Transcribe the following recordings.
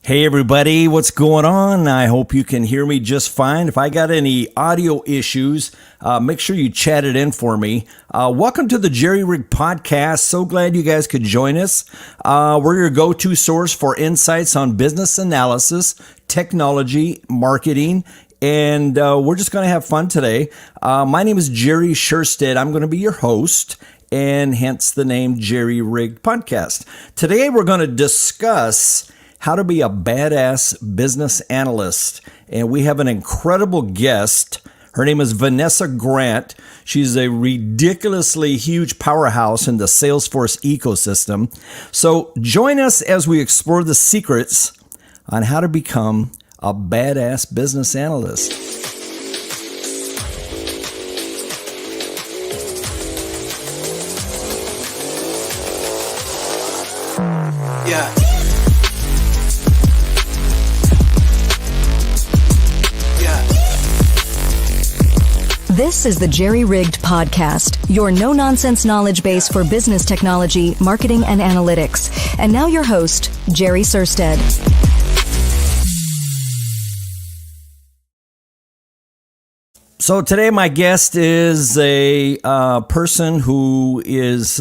Hey everybody, what's going on? I hope you can hear me just fine. If I got any audio issues, make sure you chat it in for me. Welcome to the Jerry Rig Podcast. So glad you guys could join us. We're your go-to source for insights on business analysis, technology, marketing, and we're just going to have fun today. My name is Jerry Sherstead. I'm going to be your host, and hence the name Jerry Rig Podcast. Today we're going to discuss how to be a badass business analyst. And we have an incredible guest. Her name is Vanessa Grant. She's a ridiculously huge powerhouse in the Salesforce ecosystem. So join us as we explore the secrets on how to become a badass business analyst. Yeah. This is the Jerry Rigged Podcast, your no-nonsense knowledge base for business technology, marketing, and analytics. And now your host, Jerry Sherstead. So today my guest is a person who is,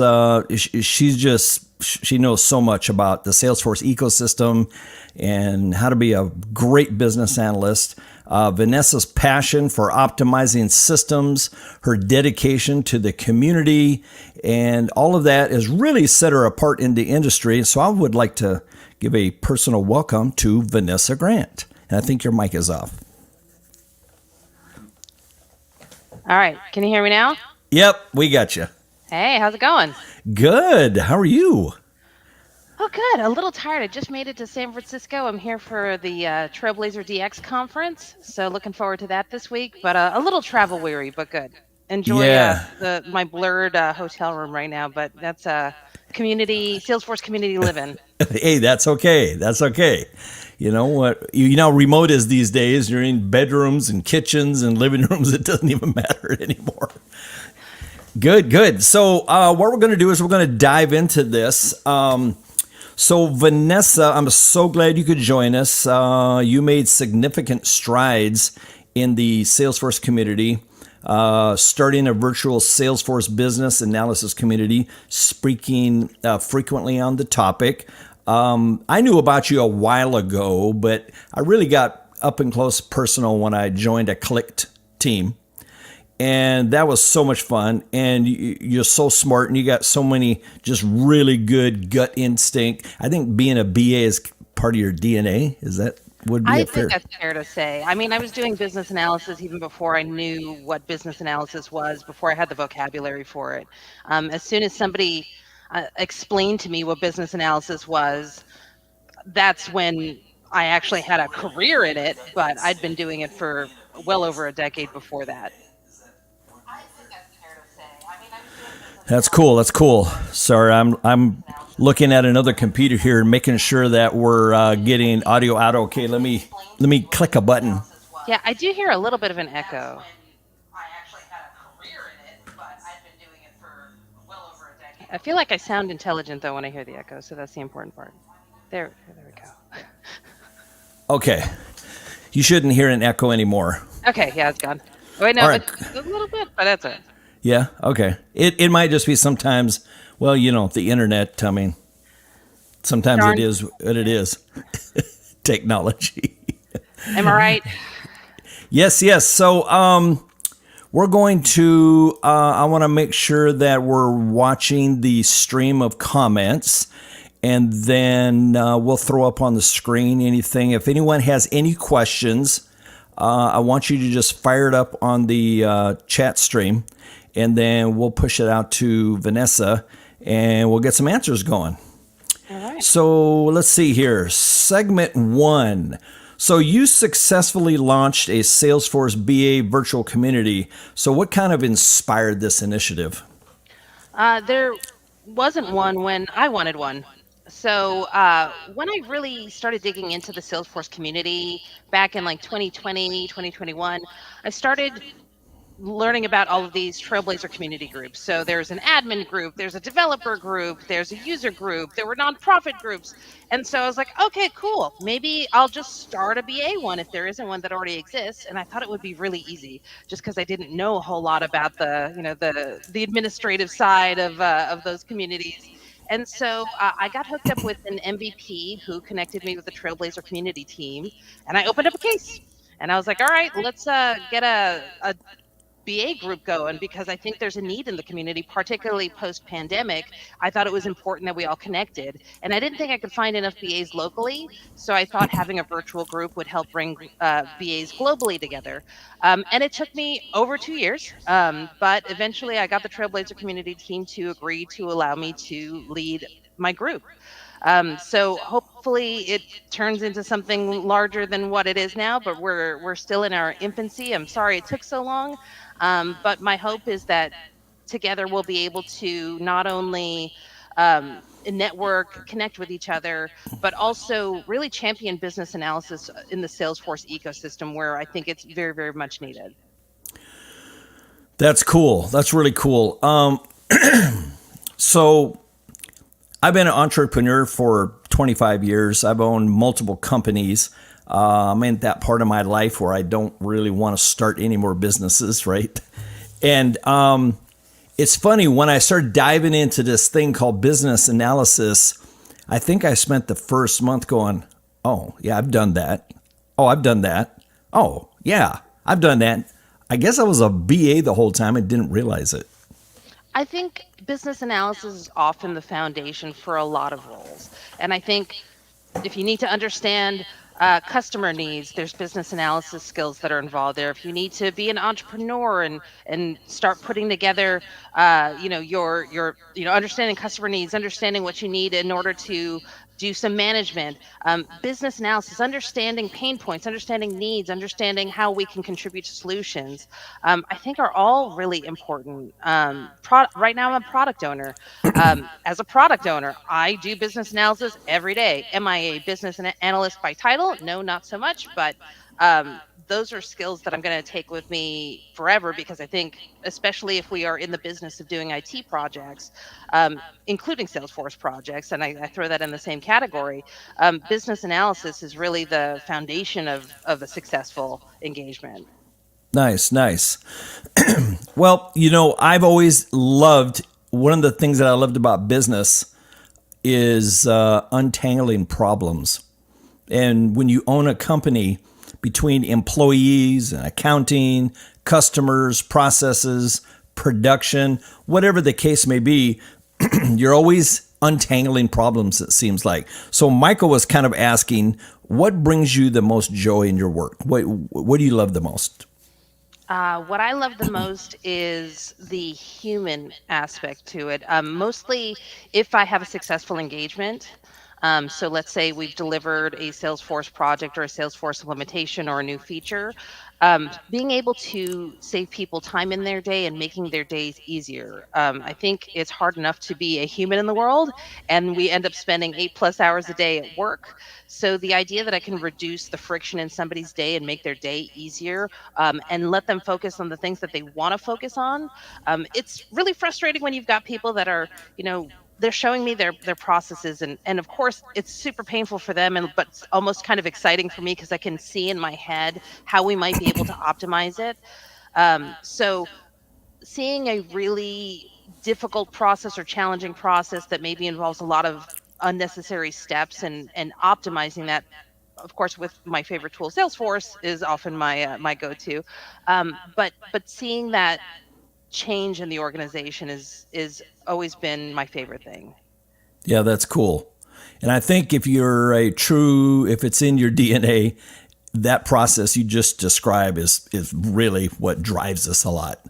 she knows so much about the Salesforce ecosystem and how to be a great business analyst. Vanessa's passion for optimizing systems, her dedication to the community, and all of that has really set her apart in the industry. So I would like to give a personal welcome to Vanessa Grant. And I think your mic is off. All right. Can you hear me now? Yep, we got you. Hey, how's it going? Good. How are you? Oh, good. A little tired. I just made it to San Francisco. I'm here for the Trailblazer DX conference. So looking forward to that this week, but a little travel weary, but good. Enjoy my blurred hotel room right now, but that's Salesforce community living. Hey, that's okay. That's okay. You know what? You know, remote is these days. You're in bedrooms and kitchens and living rooms. It doesn't even matter anymore. Good. So what we're going to do is we're going to dive into this. So Vanessa, I'm so glad you could join us. You made significant strides in the Salesforce community, starting a virtual Salesforce business analysis community, speaking frequently on the topic. I knew about you a while ago, but I really got up and close personal when I joined a Clicked team. And that was so much fun. And you're so smart and you got so many just really good gut instinct. I think being a BA is part of your DNA. Would be I a fair? think that's fair to say. I mean, I was doing business analysis even before I knew what business analysis was, before I had the vocabulary for it. As soon as somebody explained to me what business analysis was, that's when I actually had a career in it, but I'd been doing it for well over a decade before that. That's cool. Sorry, I'm looking at another computer here and making sure that we're getting audio out okay. Let me click a button. Yeah, I do hear a little bit of an echo. I feel like I sound intelligent though when I hear the echo, so that's the important part. There we go. Okay. You shouldn't hear an echo anymore. Okay, yeah, it's gone. Wait, no, All right. It's a little bit, but that's it. Yeah, okay. It might just be sometimes, well, you know, the internet, I mean, sometimes Darn. it is what it is. Technology. Am I right? Yes. So we're going to, I want to make sure that we're watching the stream of comments, and then we'll throw up on the screen anything. If anyone has any questions, I want you to just fire it up on the chat stream, and then we'll push it out to Vanessa, and we'll get some answers going. All right. So let's see here. Segment 1. So you successfully launched a Salesforce BA virtual community. So what kind of inspired this initiative? There wasn't one when I wanted one. So when I really started digging into the Salesforce community back in like 2020, 2021, I started learning about all of these Trailblazer community groups. So there's an admin group, there's a developer group, there's a user group, there were nonprofit groups. And so I was like, okay, cool. Maybe I'll just start a BA one if there isn't one that already exists. And I thought it would be really easy just because I didn't know a whole lot about the administrative side of those communities. And so I got hooked up with an MVP who connected me with the Trailblazer community team, and I opened up a case. And I was like, all right, let's get a BA group going, because I think there's a need in the community, particularly post-pandemic. I thought it was important that we all connected, and I didn't think I could find enough BAs locally, so I thought having a virtual group would help bring BAs globally together. And it took me over 2 years, but eventually I got the Trailblazer community team to agree to allow me to lead my group. So hopefully it turns into something larger than what it is now, but we're still in our infancy. I'm sorry it took so long, but my hope is that together we'll be able to not only network, connect with each other, but also really champion business analysis in the Salesforce ecosystem, where I think it's very, very much needed. That's cool. That's really cool. So I've been an entrepreneur for 25 years. I've owned multiple companies. I'm in that part of my life where I don't really want to start any more businesses, right? And it's funny, when I started diving into this thing called business analysis, I think I spent the first month going, oh, yeah, I've done that. Oh, I've done that. Oh, yeah, I've done that. I guess I was a BA the whole time and didn't realize it. I think business analysis is often the foundation for a lot of roles. And I think if you need to understand customer needs, there's business analysis skills that are involved there. If you need to be an entrepreneur and start putting together, your understanding customer needs, understanding what you need in order to do some management, business analysis, understanding pain points, understanding needs, understanding how we can contribute to solutions, I think are all really important. Right now I'm a product owner. As a product owner, I do business analysis every day. Am I a business analyst by title? No, not so much, but those are skills that I'm going to take with me forever, because I think, especially if we are in the business of doing IT projects, including Salesforce projects, and I throw that in the same category, business analysis is really the foundation of a successful engagement. Nice, nice. Well, I've always loved, one of the things that I loved about business is untangling problems. And when you own a company, between employees and accounting, customers, processes, production, whatever the case may be, you're always untangling problems, it seems like. So Michael was kind of asking, what brings you the most joy in your work? What do you love the most? What I love the most is the human aspect to it. Mostly if I have a successful engagement. So let's say we've delivered a Salesforce project or a Salesforce implementation or a new feature. Being able to save people time in their day and making their days easier. I think it's hard enough to be a human in the world, and we end up spending 8+ hours a day at work. So the idea that I can reduce the friction in somebody's day and make their day easier, and let them focus on the things that they want to focus on. It's really frustrating when you've got people that are, they're showing me their processes, and of course it's super painful for them, but it's almost kind of exciting for me because I can see in my head how we might be able to optimize it. So seeing a really difficult process or challenging process that maybe involves a lot of unnecessary steps, and optimizing that, of course, with my favorite tool, Salesforce, is often my go-to. But seeing that change in the organization is always been my favorite thing. Yeah, that's cool. And I think if it's in your DNA, that process you just described is really what drives us a lot.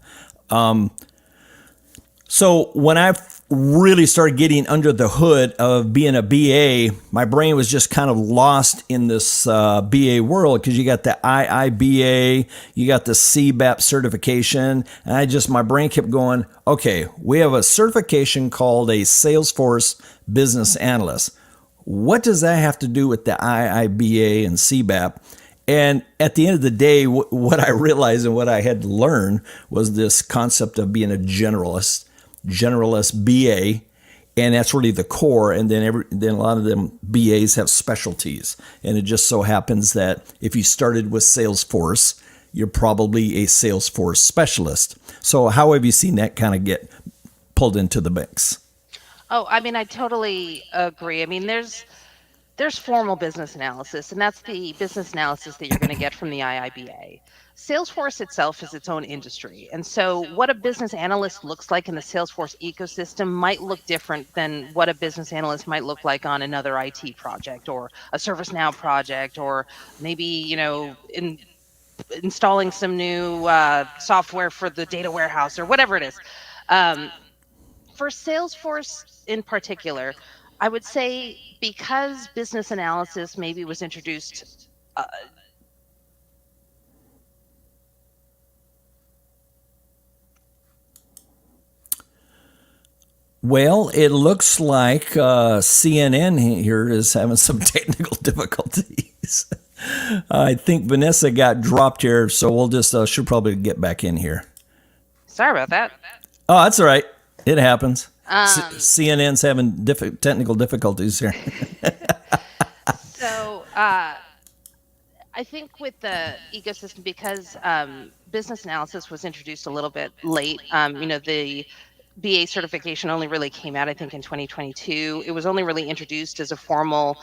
So when I really started getting under the hood of being a BA, my brain was just kind of lost in this BA world, because you got the IIBA, you got the CBAP certification, and my brain kept going, okay, we have a certification called a Salesforce Business Analyst. What does that have to do with the IIBA and CBAP? And at the end of the day, what I realized and what I had to learn was this concept of being a generalist BA, and that's really the core. And then a lot of them BAs have specialties, and it just so happens that if you started with Salesforce, you're probably a Salesforce specialist. So how have you seen that kind of get pulled into the mix? Oh, I mean, I totally agree. I mean, there's formal business analysis, and that's the business analysis that you're going to get from the IIBA. Salesforce itself is its own industry. And so, what a business analyst looks like in the Salesforce ecosystem might look different than what a business analyst might look like on another IT project or a ServiceNow project, or maybe, installing some new software for the data warehouse or whatever it is. Um, for Salesforce in particular, I would say because business analysis maybe was introduced. Uh, Well, it looks like CNN here is having some technical difficulties. I think Vanessa got dropped here, so we'll just, she'll probably get back in here. Sorry about that. Oh, that's all right. It happens. CNN's having technical difficulties here. So I think with the ecosystem, because business analysis was introduced a little bit late, the BA certification only really came out, I think, in 2022. It was only really introduced as a formal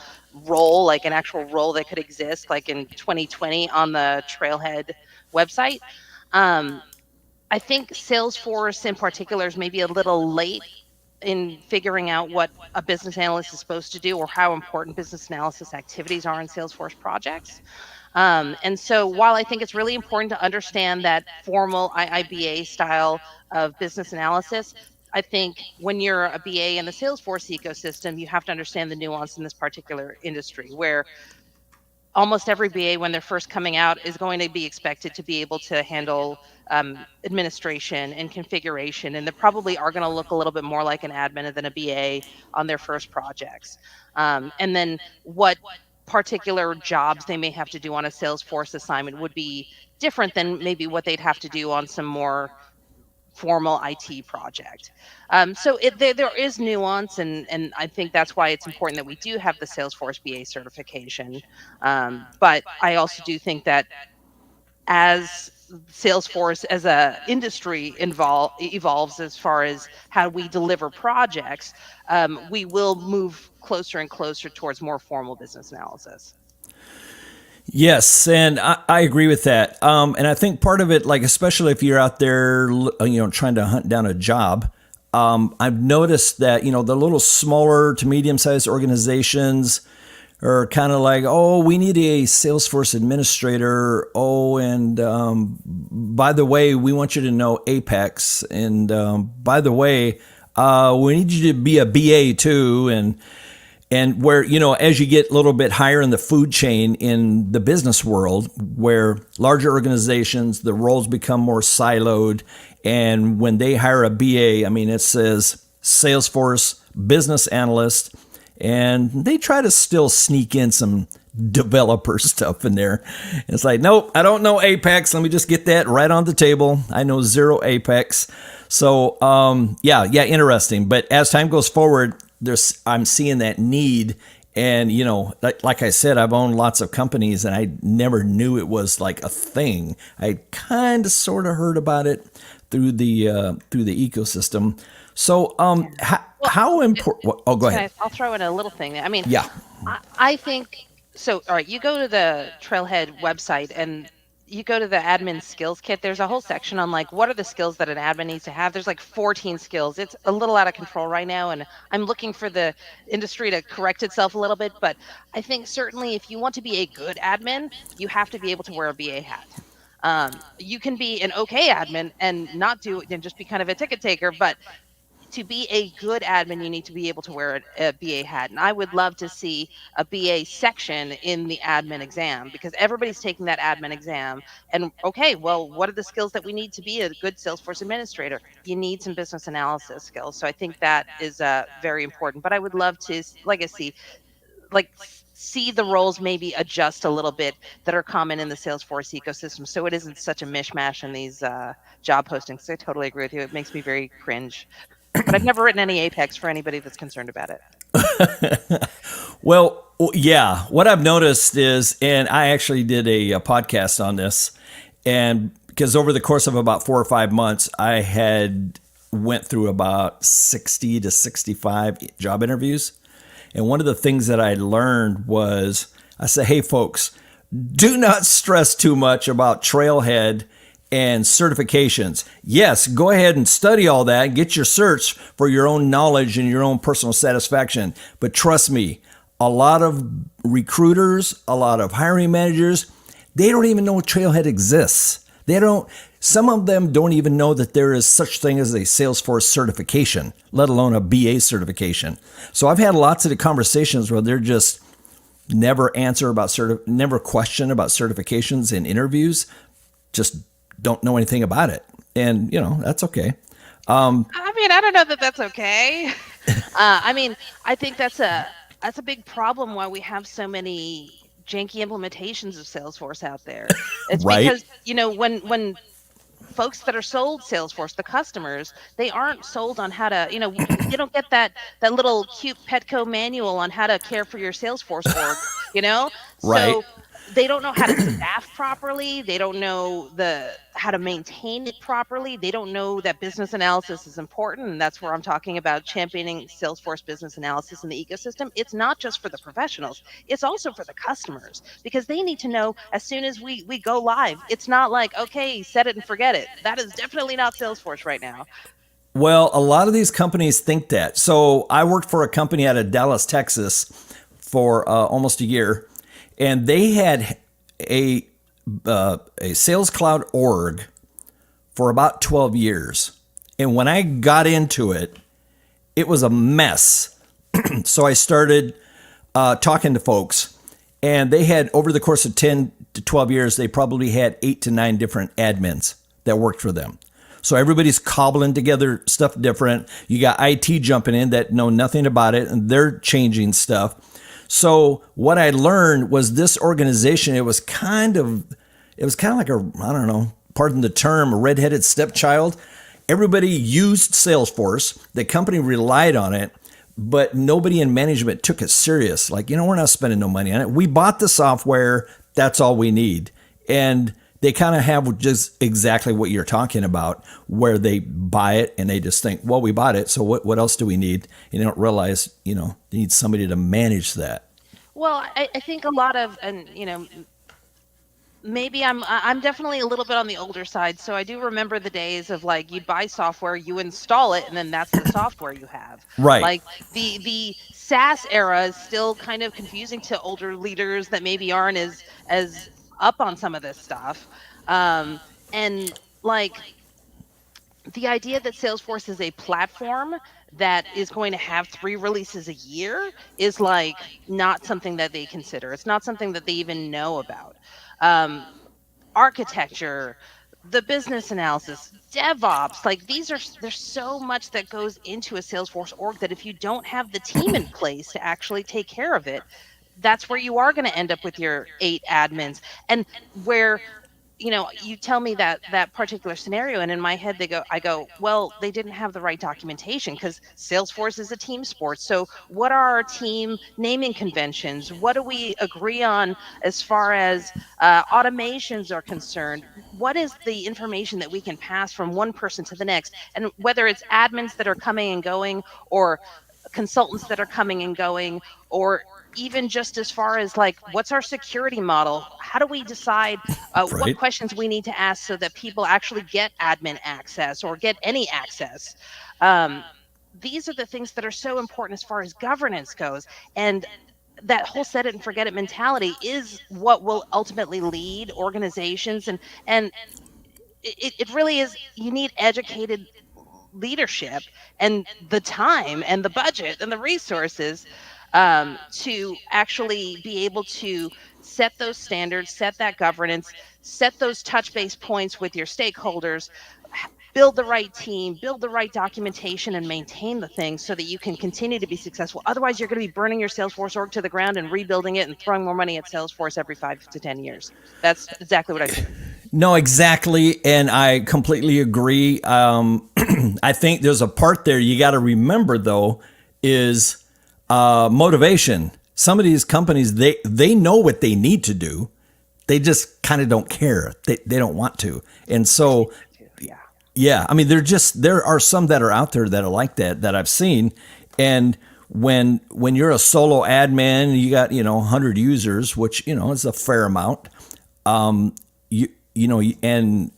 role, like an actual role that could exist, like in 2020 on the Trailhead website. Um, I think Salesforce in particular is maybe a little late in figuring out what a business analyst is supposed to do or how important business analysis activities are in Salesforce projects. And so while I think it's really important to understand that formal IIBA style of business analysis, I think when you're a BA in the Salesforce ecosystem, you have to understand the nuance in this particular industry where almost every BA, when they're first coming out, is going to be expected to be able to handle administration and configuration, and they probably are going to look a little bit more like an admin than a BA on their first projects. And then what particular jobs they may have to do on a Salesforce assignment would be different than maybe what they'd have to do on some more formal IT project. There is nuance, and I think that's why it's important that we do have the Salesforce BA certification. But I also do think that as Salesforce as a industry evolves as far as how we deliver projects, we will move closer and closer towards more formal business analysis. Yes, and I agree with that. And I think part of it, like especially if you're out there, trying to hunt down a job, I've noticed that the little smaller to medium-sized organizations are kind of like, oh, we need a Salesforce administrator. Oh, and by the way, we want you to know Apex, and by the way, we need you to be a BA too, and where, as you get a little bit higher in the food chain in the business world, where larger organizations, the roles become more siloed. And when they hire a BA, I mean, it says Salesforce business analyst, and they try to still sneak in some developer stuff in there. It's like, nope, I don't know Apex. Let me just get that right on the table. I know zero Apex. So, yeah, interesting. But as time goes forward, I'm seeing that need. And, like I said, I've owned lots of companies and I never knew it was like a thing. I kind of sort of heard about it through the ecosystem. So, how important? Oh, go ahead. I'll throw in a little thing. I mean, Yeah. I think so. All right, you go to the Trailhead website and you go to the admin skills kit. There's a whole section on like what are the skills that an admin needs to have. There's like 14 skills. It's a little out of control right now, and I'm looking for the industry to correct itself a little bit. But I think certainly if you want to be a good admin, you have to be able to wear a BA hat. You can be an okay admin and not do it and just be kind of a ticket taker, but to be a good admin, you need to be able to wear a BA hat. And I would love to see a BA section in the admin exam because everybody's taking that admin exam. And okay, well, what are the skills that we need to be a good Salesforce administrator? You need some business analysis skills. So I think that is very important. But I would love to, like I see, like see the roles maybe adjust a little bit that are common in the Salesforce ecosystem, so it isn't such a mishmash in these job postings. I totally agree with you. It makes me very cringe. But I've never written any Apex for anybody that's concerned about it. Well, yeah, what I've noticed is, and I actually did a podcast on this, and because over the course of about 4 or 5 months, I had went through about 60 to 65 job interviews. And one of the things that I learned was I said, hey, folks, do not stress too much about Trailhead and certifications. Yes, go ahead and study all that, get your certs for your own knowledge and your own personal satisfaction. But trust me, a lot of recruiters, a lot of hiring managers, they don't even know Trailhead exists. Some of them don't even know that there is such thing as a Salesforce certification, let alone a BA certification. So I've had lots of the conversations where they're just never never question about certifications in interviews, just don't know anything about it. And, that's okay. I mean, I don't know that that's okay. I mean, I think that's a big problem why we have so many janky implementations of Salesforce out there. It's Right. because, when folks that are sold Salesforce, the customers, they aren't sold on how to, they don't get that little cute Petco manual on how to care for your Salesforce org, Right. So they don't know how to staff properly. They don't know how to maintain it properly. They don't know that business analysis is important. And that's where I'm talking about championing Salesforce business analysis in the ecosystem. It's not just for the professionals. It's also for the customers, because they need to know as soon as we go live. It's not like, okay, set it and forget it. That is definitely not Salesforce right now. Well, a lot of these companies think that. So I worked for a company out of Dallas, Texas for almost a year, and they had a Sales Cloud org for about 12 years. And when I got into it, it was a mess. So I started talking to folks, and they had, over the course of 10 to 12 years, they probably had 8 to 9 different admins that worked for them. So everybody's cobbling together stuff different. You got IT jumping in that know nothing about it, and they're changing stuff. So what I learned was this organization, it was kind of like I don't know, pardon the term, a redheaded stepchild. Everybody used Salesforce. The company relied on it, but nobody in management took it serious. Like, we're not spending no money on it. We bought the software. That's all we need. And they kind of have just exactly what you're talking about, where they buy it and they just think, well, we bought it, so what else do we need? And they don't realize, they need somebody to manage that. Well, I think a lot of, and maybe I'm definitely a little bit on the older side, so I do remember the days of, like, you'd buy software, you install it, and then that's the software you have. Right. Like the SaaS era is still kind of confusing to older leaders that maybe aren't as up on some of this stuff. And like the idea that Salesforce is a platform that is going to have 3 releases a year is like not something that they consider. It's not something that they even know about. Architecture, the business analysis, DevOps, like there's so much that goes into a Salesforce org that if you don't have the team in place to actually take care of it, that's where you are going to end up with your 8 admins. And where you tell me that particular scenario, and in my head I go, well, they didn't have the right documentation, because Salesforce is a team sport. So what are our team naming conventions? What do we agree on as far as automations are concerned? What is the information that we can pass from one person to the next? And whether it's admins that are coming and going, or consultants that are coming and going, or even just as far as, like, what's our security model? How do we decide what Right. questions we need to ask so that people actually get admin access or get any access? These are the things that are so important as far as governance goes. And that whole set it and forget it mentality is what will ultimately lead organizations. And it really is, you need educated leadership and the time and the budget and the resources to actually be able to set those standards, set that governance, set those touch base points with your stakeholders, build the right team, build the right documentation, and maintain the thing so that you can continue to be successful. Otherwise, you're going to be burning your Salesforce org to the ground and rebuilding it and throwing more money at Salesforce every 5 to 10 years. That's exactly what I've seen. No, exactly. And I completely agree. I think there's a part there you got to remember, though, is motivation. Some of these companies, they know what they need to do. They just kind of don't care. They don't want to. And so, yeah, I mean, there are some that are out there that are like that I've seen. And when you're a solo admin, you got, 100 users, which, is a fair amount. And the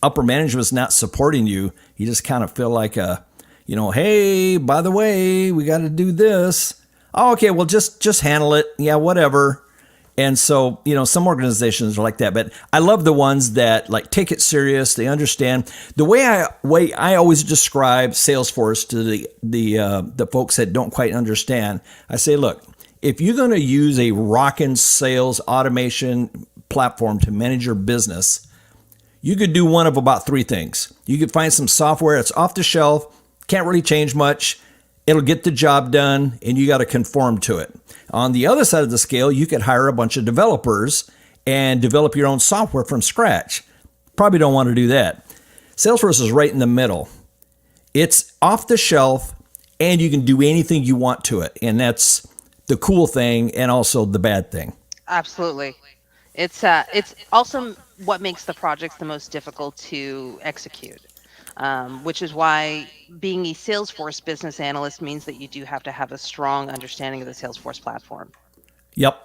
upper management's not supporting you, you just kind of feel like hey, by the way, we got to do this. Oh, okay, well, just handle it. Yeah, whatever. And so, some organizations are like that, but I love the ones that like take it serious. They understand the way I always describe Salesforce to the folks that don't quite understand. I say, look, if you're going to use a rockin' sales automation platform to manage your business, you could do one of about three things. You could find some software that's off the shelf, can't really change much. It'll get the job done, and you got to conform to it. On the other side of the scale, you could hire a bunch of developers and develop your own software from scratch. Probably don't want to do that. Salesforce is right in the middle. It's off the shelf, and you can do anything you want to it. And that's the cool thing and also the bad thing. Absolutely. It's also what makes the projects the most difficult to execute, which is why being a Salesforce business analyst means that you do have to have a strong understanding of the Salesforce platform. Yep.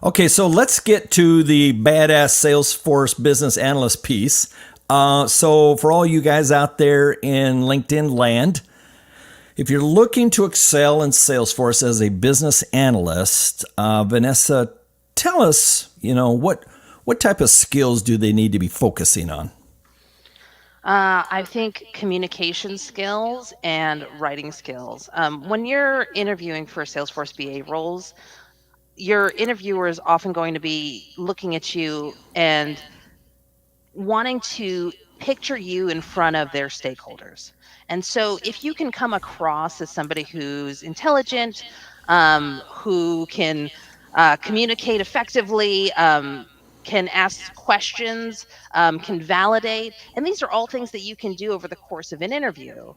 Okay, so let's get to the badass Salesforce business analyst piece. So for all you guys out there in LinkedIn land, if you're looking to excel in Salesforce as a business analyst, Vanessa, tell us, what type of skills do they need to be focusing on? I think communication skills and writing skills. When you're interviewing for Salesforce BA roles, your interviewer is often going to be looking at you and wanting to picture you in front of their stakeholders. And so if you can come across as somebody who's intelligent, who can communicate effectively, can ask questions, can validate, and these are all things that you can do over the course of an interview.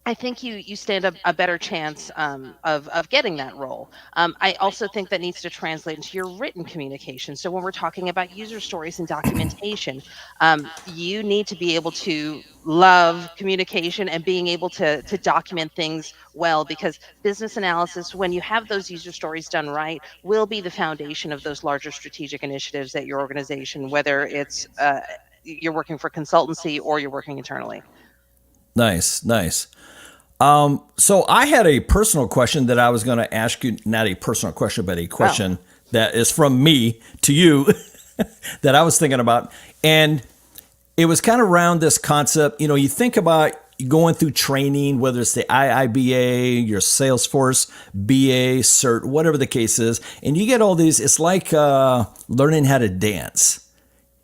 I think you stand a better chance of getting that role. I also think that needs to translate into your written communication. So when we're talking about user stories and documentation, you need to be able to love communication and being able to document things well, because business analysis, when you have those user stories done right, will be the foundation of those larger strategic initiatives at your organization, whether it's you're working for consultancy or you're working internally. Nice. So I had a personal question that I was going to ask you, not a personal question, but a question that is from me to you that I was thinking about. And it was kind of around this concept. You think about going through training, whether it's the IIBA, your Salesforce BA cert, whatever the case is, and you get all these, it's like learning how to dance.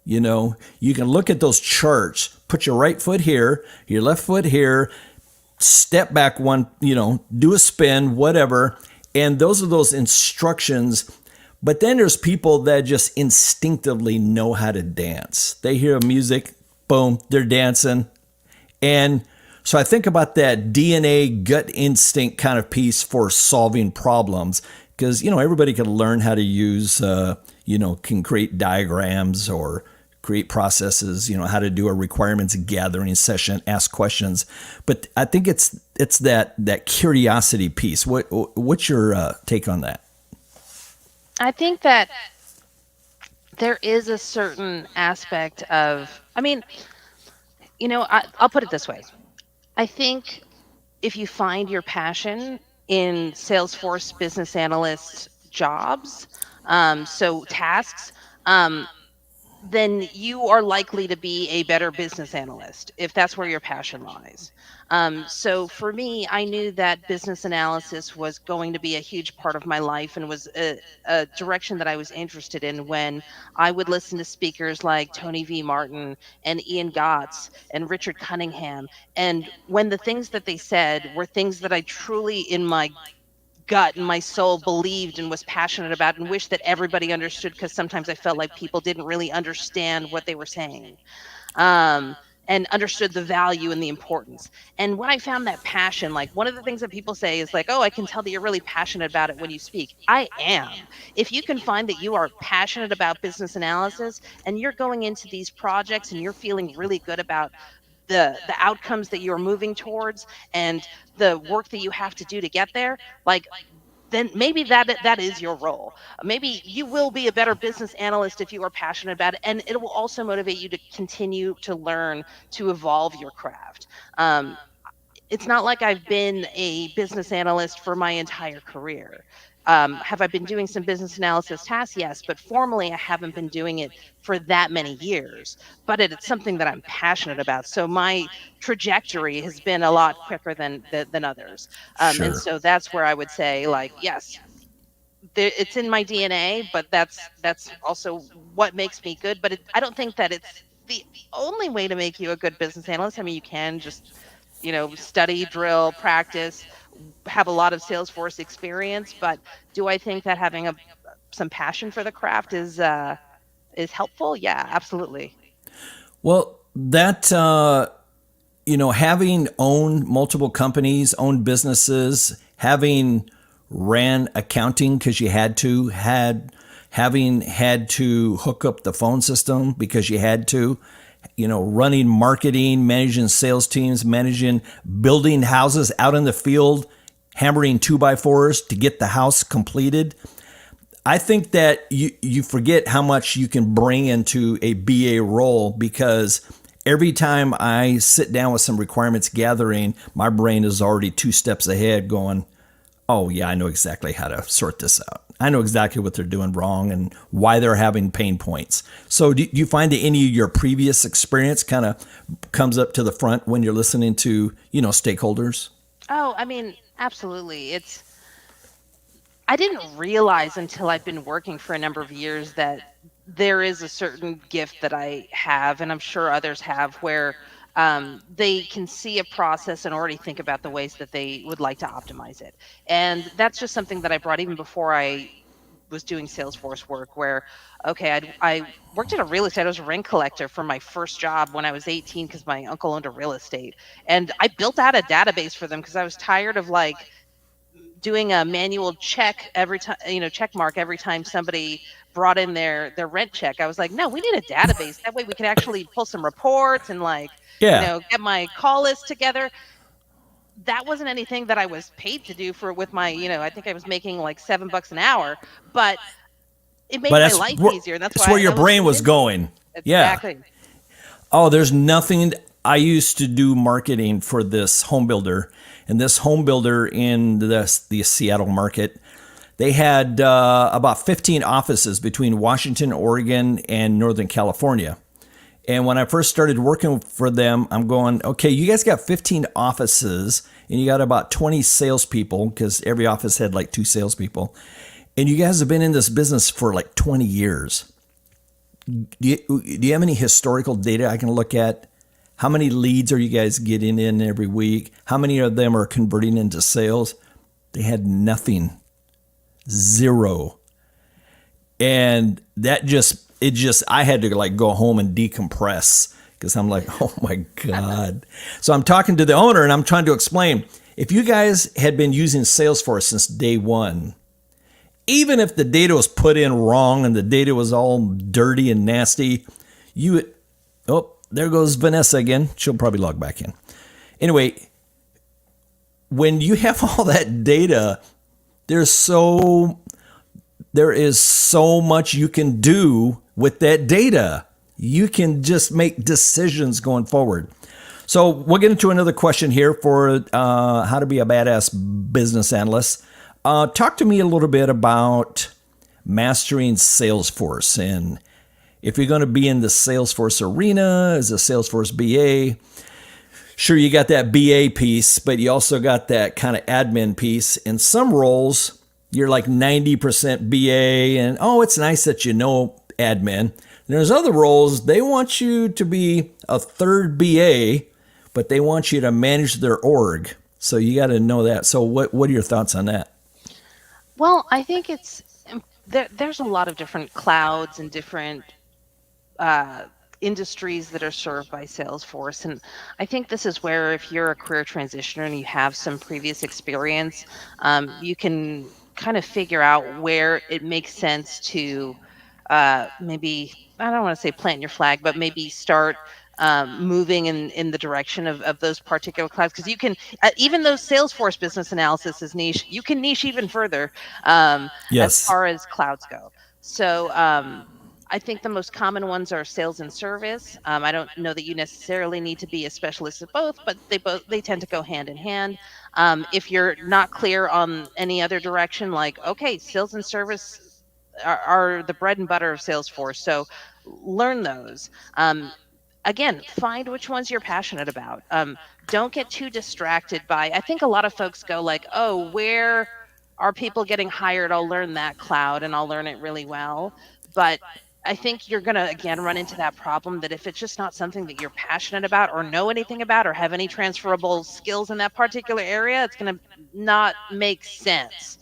You can look at those charts, put your right foot here, your left foot here, step back one, do a spin, whatever. And those are those instructions. But then there's people that just instinctively know how to dance. They hear music, boom, they're dancing. And so I think about that DNA gut instinct kind of piece for solving problems, because, everybody can learn how to use, can create diagrams or create processes, how to do a requirements gathering session, ask questions. But I think it's that curiosity piece. What's your take on that? I think that there is a certain aspect of, I'll put it this way. I think if you find your passion in Salesforce business analyst jobs, so tasks, then you are likely to be a better business analyst if that's where your passion lies. So for me, I knew that business analysis was going to be a huge part of my life and was a direction that I was interested in when I would listen to speakers like Tony V. Martin and Ian Gotts and Richard Cunningham. And when the things that they said were things that I truly, in my gut and my soul, believed and was passionate about and wished that everybody understood, because sometimes I felt like people didn't really understand what they were saying, um, and understood the value and the importance. And when I found that passion, like one of the things that people say is like, oh, I can tell that you're really passionate about it when you speak. I am. If you can find that you are passionate about business analysis and you're going into these projects and you're feeling really good about the outcomes that you're moving towards and the work that you have to do to get there, like, then maybe that is your role. Maybe you will be a better business analyst if you are passionate about it, and it will also motivate you to continue to learn, to evolve your craft. Um, it's not like I've been a business analyst for my entire career. Have I been doing some business analysis tasks? Yes, but formally, I haven't been doing it for that many years. But it's something that I'm passionate about. So my trajectory has been a lot quicker than others. And Sure. so that's where I would say, like, yes, it's in my DNA, but that's also what makes me good. But I don't think that it's the only way to make you a good business analyst. I mean, you can just, study, drill, practice, have a lot of Salesforce experience. But do I think that having some passion for the craft is helpful? Yeah, absolutely. Well, that having owned multiple companies, owned businesses, having ran accounting because you having had to hook up the phone system because you had to, running marketing, managing sales teams, managing building houses out in the field, hammering 2x4s to get the house completed. I think that you forget how much you can bring into a BA role, because every time I sit down with some requirements gathering, my brain is already 2 steps ahead going, oh, yeah, I know exactly how to sort this out. I know exactly what they're doing wrong and why they're having pain points. So do you find that any of your previous experience kind of comes up to the front when you're listening to, stakeholders? Oh, I mean, absolutely. I didn't realize until I've been working for a number of years that there is a certain gift that I have, and I'm sure others have, where they can see a process and already think about the ways that they would like to optimize it. And that's just something that I brought even before I was doing Salesforce work, where, okay, I worked at a real estate. I was a rent collector for my first job when I was 18 because my uncle owned a real estate. And I built out a database for them because I was tired of like doing a manual check every time, check mark every time somebody brought in their rent check. I was like, no, we need a database. That way we can actually pull some reports and like, Yeah. get my call list together. That wasn't anything that I was paid to do with my, I think I was making like $7 an hour, but it But made my life easier. And that's where your that was brain was convincing. going. Yeah. Exactly. Oh, there's nothing. I used to do marketing for this home builder, and this home builder in the Seattle market, they had about 15 offices between Washington, Oregon, and Northern California. And when I first started working for them, I'm going, okay, you guys got 15 offices, and you got about 20 salespeople, because every office had like 2 salespeople. And you guys have been in this business for like 20 years. Do you have any historical data I can look at? How many leads are you guys getting in every week? How many of them are converting into sales? They had nothing. 0. And that I had to like go home and decompress, because I'm like, oh my God. So I'm talking to the owner and I'm trying to explain, if you guys had been using Salesforce since day one, even if the data was put in wrong and the data was all dirty and nasty, there goes Vanessa again. She'll probably log back in. Anyway, when you have all that data, there is so much you can do with that data. You can just make decisions going forward. So we'll get into another question here for how to be a badass business analyst. Talk to me a little bit about mastering Salesforce, and if you're going to be in the Salesforce arena as a Salesforce BA, sure, you got that BA piece, but you also got that kind of admin piece. In some roles, you're like 90% BA, and it's nice that you know admin. And there's other roles, they want you to be a third BA, but they want you to manage their org. So you got to know that. So what are your thoughts on that? Well, I think there's a lot of different clouds and different industries that are served by Salesforce. And I think this is where, if you're a career transitioner and you have some previous experience, you can kind of figure out where it makes sense to maybe, I don't want to say plant your flag, but maybe start moving in the direction of those particular clouds. Because you can, even though Salesforce business analysis is niche, you can niche even further as Yes. far as clouds go. So I think the most common ones are sales and service. I don't know that you necessarily need to be a specialist at both, but they tend to go hand in hand. If you're not clear on any other direction, like, okay, sales and service are the bread and butter of Salesforce, so learn those. Again, find which ones you're passionate about. Don't get too distracted by, I think a lot of folks go like, oh, where are people getting hired? I'll learn that cloud and I'll learn it really well. But I think you're going to, again, run into that problem that if it's just not something that you're passionate about or know anything about or have any transferable skills in that particular area, it's going to not make sense.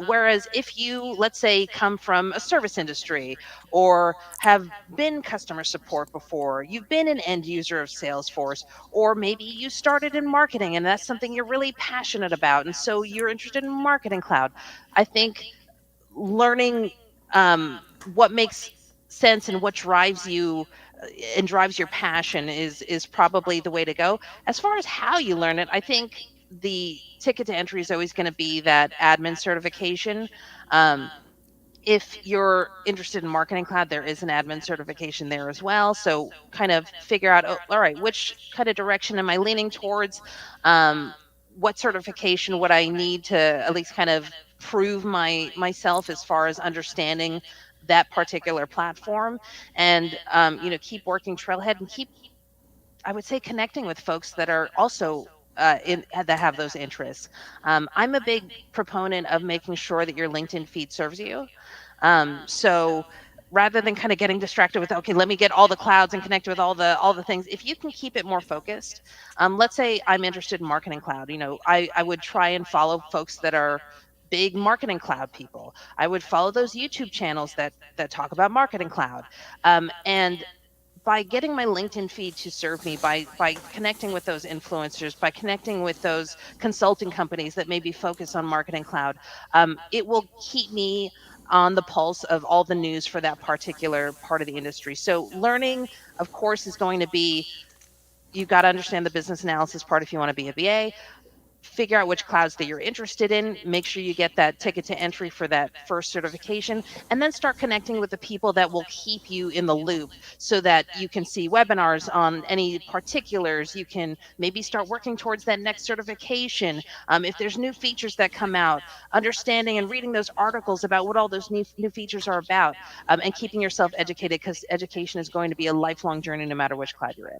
Whereas if you, let's say, come from a service industry or have been customer support before, you've been an end user of Salesforce, or maybe you started in marketing and that's something you're really passionate about, and so you're interested in Marketing Cloud, I think learning what makes sense and what drives you and drives your passion is probably the way to go. As far as how you learn it, I think the ticket to entry is always going to be that admin certification. If you're interested in Marketing Cloud, there is an admin certification there as well. So kind of figure out, all right, which kind of direction am I leaning towards? What certification would I need to at least kind of prove myself as far as understanding that particular platform? And keep working Trailhead and keep, I would say, connecting with folks that are also that have those interests. I'm a big proponent of making sure that your LinkedIn feed serves you. So rather than kind of getting distracted with, okay, let me get all the clouds and connect with all the things, if you can keep it more focused, let's say I'm interested in Marketing Cloud. I would try and follow folks that are big Marketing Cloud people. I would follow those YouTube channels that talk about Marketing Cloud. And by getting my LinkedIn feed to serve me, by connecting with those influencers, by connecting with those consulting companies that maybe focus on Marketing Cloud, it will keep me on the pulse of all the news for that particular part of the industry. So learning, of course, is going to be, you've got to understand the business analysis part if you want to be a BA. Figure out which clouds that you're interested in, make sure you get that ticket to entry for that first certification, and then start connecting with the people that will keep you in the loop so that you can see webinars on any particulars. You can maybe start working towards that next certification. If there's new features that come out, understanding and reading those articles about what all those new features are about, and keeping yourself educated, because education is going to be a lifelong journey no matter which cloud you're in.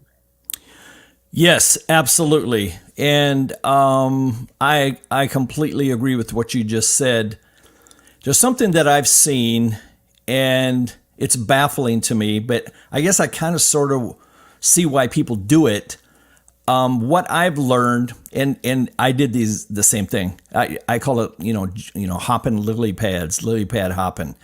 Yes, absolutely. And I completely agree with what you just said. There's something that I've seen, and it's baffling to me, but I guess I kind of sort of see why people do it. What I've learned, and I did the same thing. I call it, hopping lily pad hopping.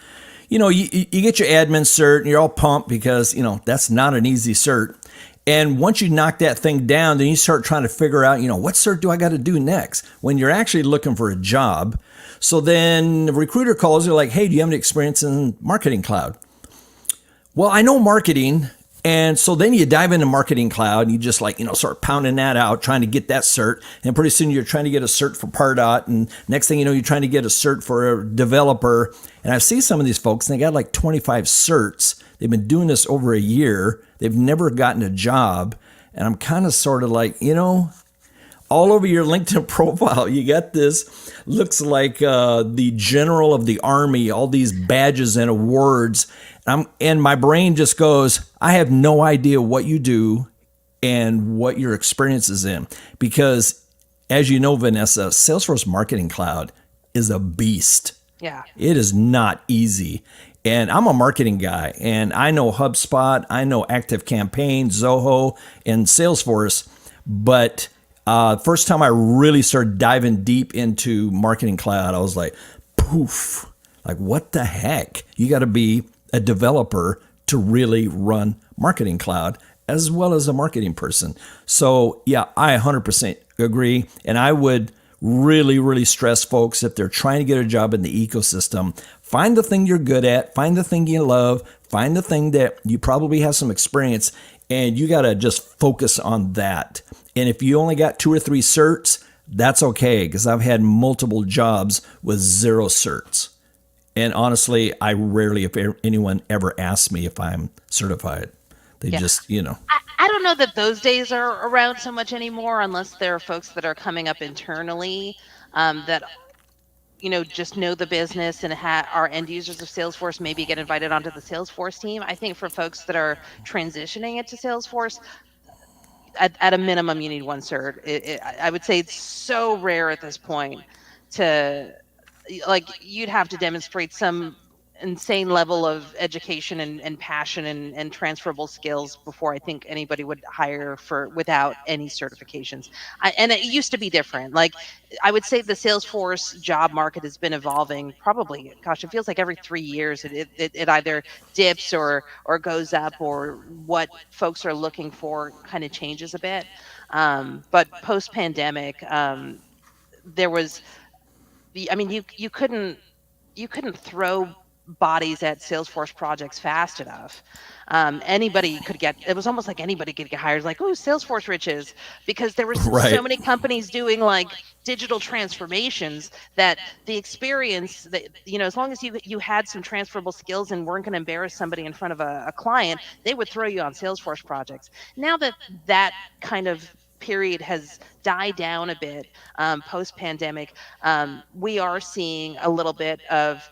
You get your admin cert and you're all pumped because, that's not an easy cert. And once you knock that thing down, then you start trying to figure out, what cert do I got to do next when you're actually looking for a job. So then the recruiter calls you like, hey, do you have any experience in Marketing Cloud? Well, I know marketing. And so then you dive into Marketing Cloud and you just start pounding that out, trying to get that cert. And pretty soon you're trying to get a cert for Pardot. And next thing you know, you're trying to get a cert for a developer. And I see some of these folks and they got like 25 certs. They've been doing this over a year. They've never gotten a job. And I'm kind of sort of like, all over your LinkedIn profile, you got this, looks like the general of the army, all these badges and awards. And my brain just goes, I have no idea what you do and what your experience is in. Because as you know, Vanessa, Salesforce Marketing Cloud is a beast. Yeah. It is not easy. And I'm a marketing guy, and I know HubSpot, I know ActiveCampaign, Zoho, and Salesforce. But first time I really started diving deep into Marketing Cloud, I was like, poof, like what the heck? You got to be a developer to really run Marketing Cloud as well as a marketing person. So yeah, I 100% agree. And I would really, really stress folks if they're trying to get a job in the ecosystem, find the thing you're good at, find the thing you love, find the thing that you probably have some experience, and you got to just focus on that. And if you only got 2 or 3 certs, that's okay, because I've had multiple jobs with 0 certs. And honestly, I rarely, if anyone ever asks me if I'm certified, they just, I don't know that those days are around so much anymore, unless there are folks that are coming up internally that just know the business and are end users of Salesforce, maybe get invited onto the Salesforce team. I think for folks that are transitioning into Salesforce, at a minimum, you need 1 cert. I would say it's so rare at this point to, like, you'd have to demonstrate some insane level of education and passion and transferable skills before I think anybody would hire for without any certifications. And it used to be different. Like, I would say the Salesforce job market has been evolving probably, gosh, it feels like every 3 years it either dips or goes up, or what folks are looking for kind of changes a bit. But post pandemic, there was you couldn't throw bodies at Salesforce projects fast enough. Anybody could get, it was almost like anybody could get hired, like, oh, Salesforce riches, because there were so right. many companies doing like digital transformations that the experience that, as long as you had some transferable skills and weren't going to embarrass somebody in front of a client, they would throw you on Salesforce projects. Now that kind of period has died down a bit post pandemic, we are seeing a little bit of,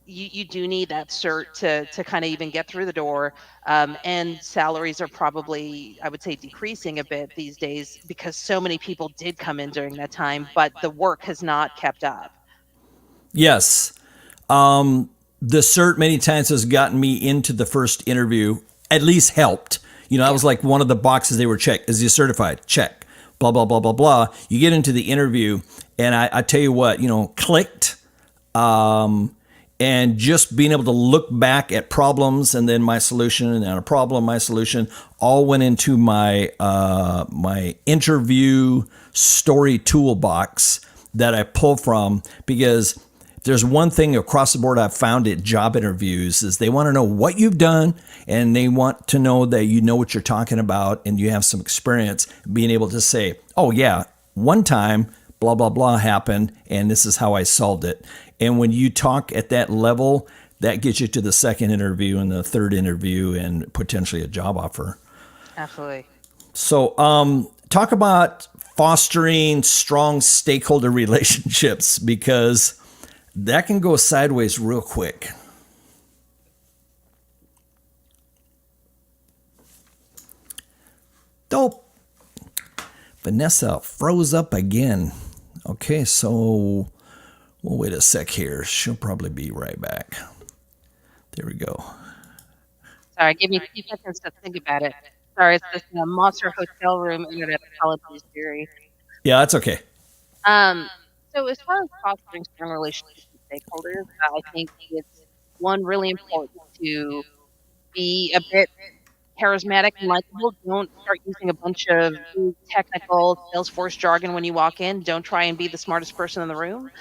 you do need that cert to kind of even get through the door. And salaries are probably, I would say, decreasing a bit these days because so many people did come in during that time, but the work has not kept up. Yes. The cert many times has gotten me into the first interview, at least helped. That was like one of the boxes they were checked. Is he certified? Check. Blah, blah, blah, blah, blah. You get into the interview, and I tell you what, clicked. And just being able to look back at problems and then my solution and a problem, my solution, all went into my my interview story toolbox that I pull from. Because if there's one thing across the board I've found at job interviews is they want to know what you've done, and they want to know that you know what you're talking about and you have some experience being able to say, oh yeah, one time blah, blah, blah happened, and this is how I solved it. And when you talk at that level, that gets you to the second interview and the third interview and potentially a job offer. Absolutely. So talk about fostering strong stakeholder relationships, because that can go sideways real quick. Dope. Vanessa froze up again. Okay, so we'll wait a sec here. She'll probably be right back. There we go. Sorry, give me 2 seconds to think about it. Sorry, it's this monster hotel room internet. Apologies, Jerry. Yeah, that's okay. So as far as fostering strong relationships with stakeholders, I think it's really important to be a bit charismatic and likable. Don't start using a bunch of technical Salesforce jargon when you walk in. Don't try and be the smartest person in the room.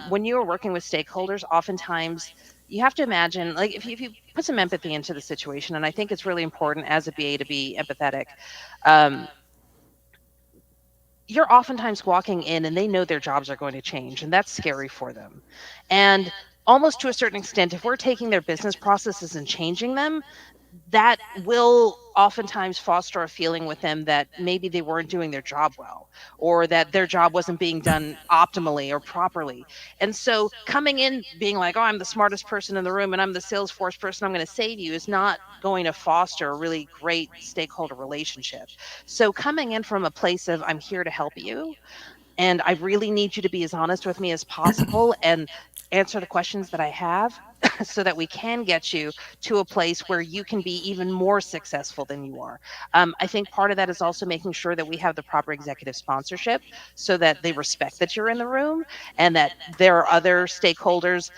When you are working with stakeholders, oftentimes you have to imagine, like, if you put some empathy into the situation, and I think it's really important as a BA to be empathetic. You're oftentimes walking in and they know their jobs are going to change, and that's scary for them. And almost to a certain extent, if we're taking their business processes and changing them, that will oftentimes foster a feeling with them that maybe they weren't doing their job well, or that their job wasn't being done optimally or properly. And so coming in being like, oh, I'm the smartest person in the room and I'm the Salesforce person, I'm going to save you, is not going to foster a really great stakeholder relationship. So coming in from a place of, I'm here to help you, and I really need you to be as honest with me as possible and answer the questions that I have so that we can get you to a place where you can be even more successful than you are. I think part of that is also making sure that we have the proper executive sponsorship so that they respect that you're in the room and that there are other stakeholders,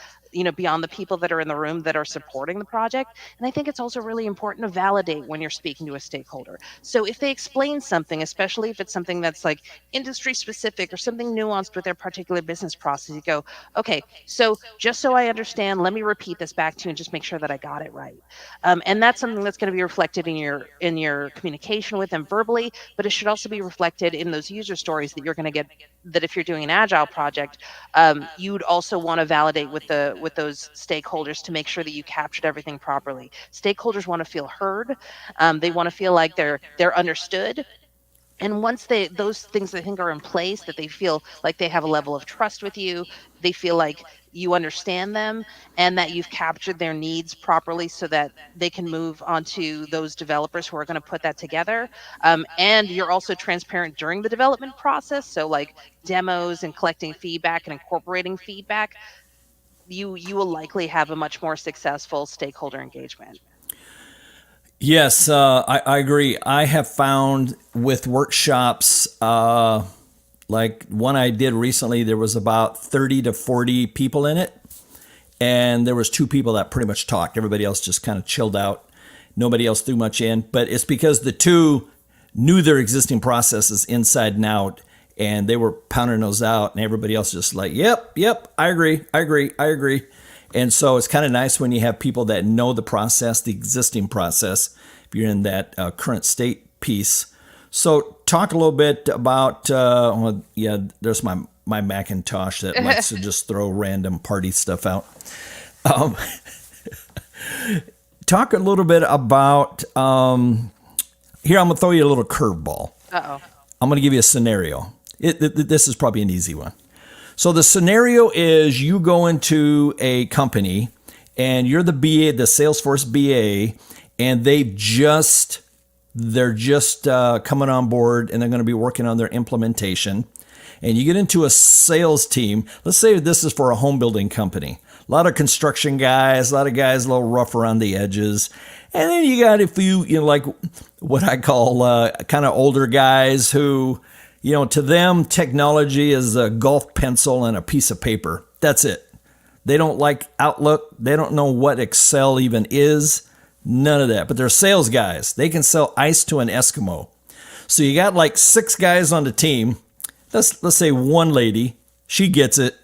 beyond the people that are in the room that are supporting the project. And I think it's also really important to validate when you're speaking to a stakeholder. So if they explain something, especially if it's something that's like industry specific or something nuanced with their particular business process, you go, okay, so just so I understand, let me repeat this back to you and just make sure that I got it right. And that's something that's going to be reflected in your communication with them verbally, but it should also be reflected in those user stories that you're going to get. That if you're doing an agile project, you'd also want to validate with those stakeholders to make sure that you captured everything properly. Stakeholders want to feel heard. They want to feel like they're understood, and once those things I think are in place, that they feel like they have a level of trust with you, they feel like you understand them and that you've captured their needs properly so that they can move on to those developers who are going to put that together. And you're also transparent during the development process, so like demos and collecting feedback and incorporating feedback, you will likely have a much more successful stakeholder engagement. Yes, I agree. I have found with workshops, like one I did recently, there was about 30 to 40 people in it. And there was two people that pretty much talked. Everybody else just kind of chilled out. Nobody else threw much in. But it's because the two knew their existing processes inside and out. And they were pounding those out. And everybody else just like, yep, I agree. And so it's kind of nice when you have people that know the process, the existing process, if you're in that current state piece. So talk a little bit about, there's my Macintosh that likes to just throw random party stuff out. Um, talk a little bit about, here I'm going to throw you a little curveball. Uh-oh. I'm going to give you a scenario. This is probably an easy one. So the scenario is you go into a company and you're the BA, the Salesforce BA, and they're just coming on board and they're going to be working on their implementation. And you get into a sales team. Let's say this is for a home building company. A lot of construction guys, a lot of guys a little rough around the edges. And then you got a few, like what I call kind of older guys who, to them, technology is a golf pencil and a piece of paper. That's it. They don't like Outlook. They don't know what Excel even is. None of that. But they're sales guys. They can sell ice to an Eskimo. So you got like 6 guys on the team. Let's say one lady, she gets it.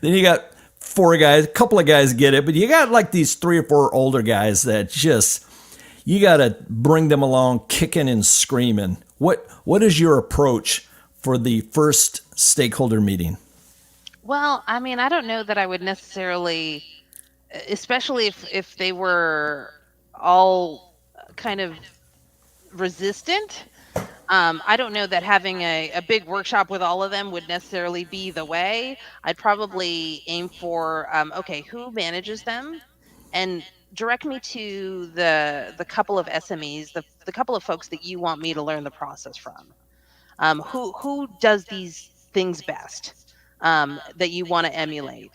Then you got 4 guys, a couple of guys get it. But you got like these 3 or 4 older guys that you got to bring them along kicking and screaming. What is your approach for the first stakeholder meeting? Well, I mean, I don't know that I would necessarily, especially if they were all kind of resistant. I don't know that having a big workshop with all of them would necessarily be the way. I'd probably aim for, okay, who manages them? And direct me to the couple of SMEs, the couple of folks that you want me to learn the process from. Who does these things best, that you want to emulate,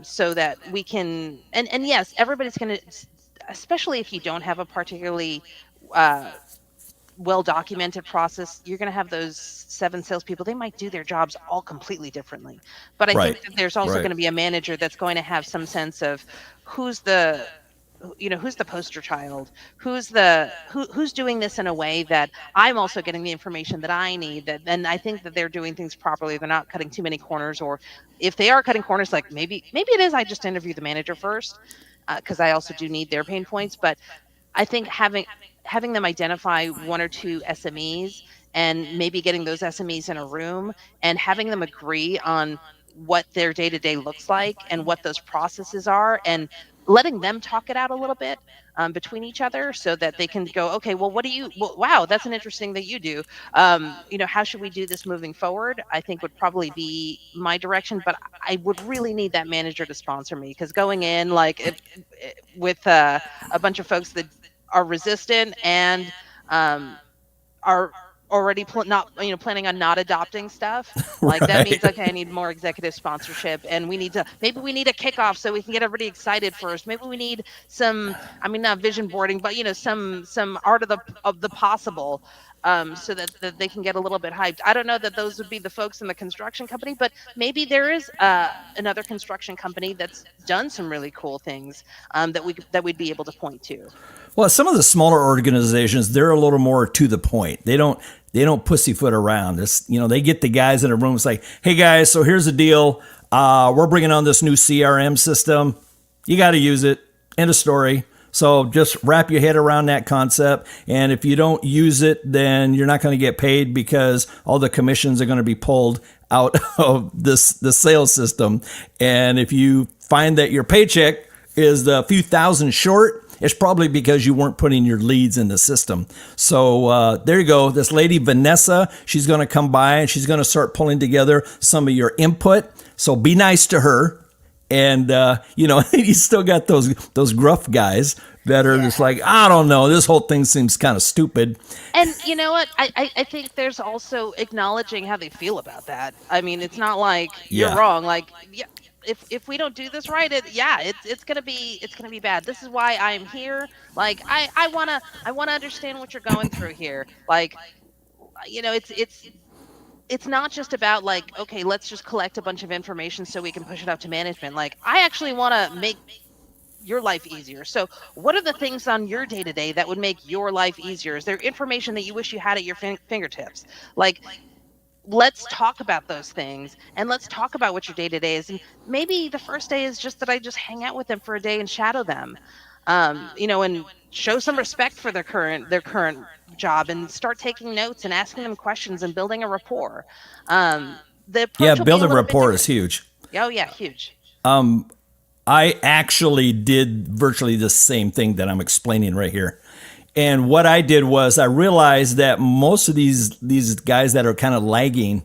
so that we can, and yes, everybody's going to, especially if you don't have a particularly uh, well documented process, you're going to have those 7 salespeople. They might do their jobs all completely differently. But I Right. think that there's also Right. going to be a manager that's going to have some sense of who's the who's the poster child, who's doing this in a way that I'm also getting the information that I need, that then I think that they're doing things properly, they're not cutting too many corners, or if they are cutting corners, like maybe it is I just interview the manager first, because I also do need their pain points. But I think having them identify 1 or 2 SMEs and maybe getting those SMEs in a room and having them agree on what their day-to-day looks like and what those processes are, and letting them talk it out a little bit between each other so that they can go, okay, well, wow, that's an interesting that you do. How should we do this moving forward? I think would probably be my direction, but I would really need that manager to sponsor me, because going in with a bunch of folks that are resistant and are already not planning on not adopting stuff, like that means, okay, I need more executive sponsorship, and we need a kickoff so we can get everybody excited first. Maybe we need some, not vision boarding, but some art of the possible, so that they can get a little bit hyped. I don't know that those would be the folks in the construction company, but maybe there is another construction company that's done some really cool things that we'd be able to point to. Well, some of the smaller organizations, they're a little more to the point. They don't pussyfoot around. They get the guys in a room. It's like, hey guys, so here's the deal. We're bringing on this new CRM system. You got to use it. End of story. So just wrap your head around that concept. And if you don't use it, then you're not going to get paid, because all the commissions are going to be pulled out of the sales system. And if you find that your paycheck is a few thousand short, it's probably because you weren't putting your leads in the system. So there you go. This lady, Vanessa, she's going to come by and she's going to start pulling together some of your input. So be nice to her. And, you still got those gruff guys that are just like, I don't know, this whole thing seems kind of stupid. And you know what? I think there's also acknowledging how they feel about that. I mean, it's not like you're wrong. Like, yeah. If we don't do this right, it's gonna be bad. This is why I'm here. Like, I wanna understand what you're going through here. Like, it's not just about like, okay, let's just collect a bunch of information so we can push it up to management. Like, I actually want to make your life easier. So what are the things on your day-to-day that would make your life easier? Is there information that you wish you had at your fingertips? Like, let's talk about those things, and let's talk about what your day-to-day is. And maybe the first day is just that I just hang out with them for a day and shadow them, and show some respect for their current job, and start taking notes and asking them questions and building a rapport. Building rapport is huge. Oh yeah, huge. I actually did virtually the same thing that I'm explaining right here. And what I did was I realized that most of these guys that are kind of lagging,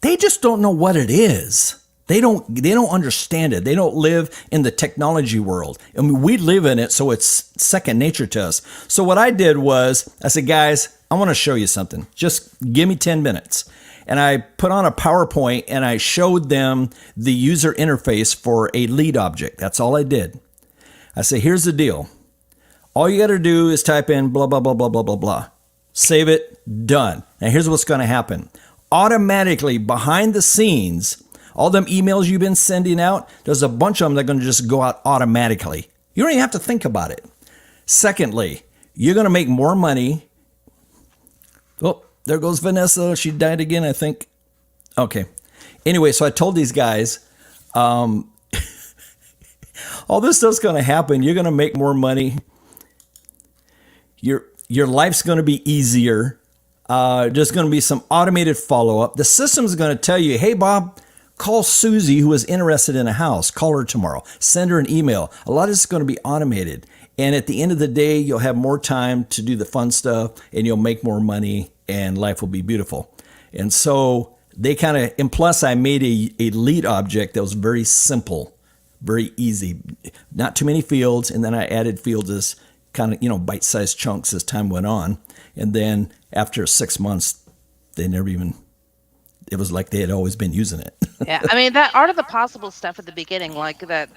they just don't know what it is. They don't understand it. They don't live in the technology world. I mean, we live in it, so it's second nature to us. So what I did was I said, guys, I want to show you something. Just give me 10 minutes. And I put on a PowerPoint and I showed them the user interface for a lead object. That's all I did. I say, here's the deal. All you got to do is type in blah, blah, blah, blah, blah, blah, blah. Save it, done. Now here's what's going to happen. Automatically behind the scenes, all them emails you've been sending out, there's a bunch of them that are going to just go out automatically. You don't even have to think about it. Secondly, you're going to make more money. Oh, there goes Vanessa. She died again, I think. Okay. Anyway, so I told these guys, all this stuff's going to happen. You're going to make more money. Your life's going to be easier. There's going to be some automated follow-up. The system's going to tell you, hey, Bob, call Susie, who is interested in a house. Call her tomorrow. Send her an email. A lot of this is going to be automated. And at the end of the day, you'll have more time to do the fun stuff, and you'll make more money, and life will be beautiful. And so they kind of, and plus I made a lead object that was very simple, very easy, not too many fields. And then I added fields as kind of, bite-sized chunks as time went on. And then after 6 months, they never even, it was like they had always been using it. Yeah. I mean, that art of the possible stuff at the beginning, like that,